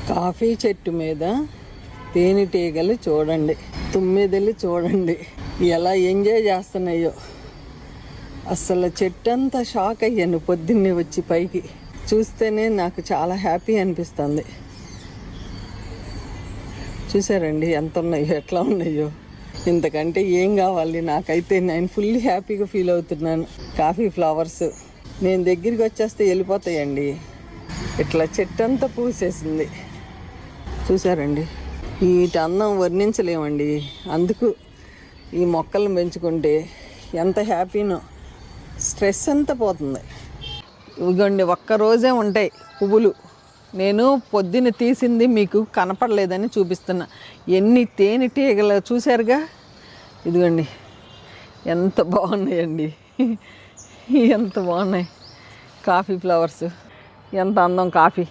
Coffee చెట్టు మీద తేనెటీగలు చూడండి, తుమ్మెదలు చూడండి ఎలా ఎంజాయ్ చేస్తున్నాయో. అసలు చెట్టు అంతా షాక్ అయ్యాను పొద్దున్నే వచ్చి పైకి చూస్తేనే నాకు చాలా హ్యాపీ అనిపిస్తుంది. చూసారండి ఎంత ఉన్నాయో, ఎట్లా ఉన్నాయో. ఇంతకంటే ఏం కావాలి నాకైతే. నేను ఫుల్ హ్యాపీగా ఫీల్ అవుతున్నాను. కాఫీ ఫ్లవర్స్ నేను దగ్గరికి వచ్చేస్తే వెళ్ళిపోతాయండి. ఇట్లా చెట్టు అంతా పూసేసింది చూసారండి. వీటి అందం వర్ణించలేమండి. అందుకు ఈ మొక్కలను పెంచుకుంటే ఎంత హ్యాపీనో, స్ట్రెస్ అంతా పోతుంది. ఇదిగోండి ఒక్కరోజే ఉంటాయి పువ్వులు. నేను పొద్దున్న తీసింది మీకు కనపడలేదని చూపిస్తున్నా. ఎన్ని తేనెటీగలు చూశారుగా. ఇదిగోండి ఎంత బాగున్నాయండి, ఎంత బాగున్నాయి కాఫీ ఫ్లవర్స్. ఎంత అందం కాఫీ.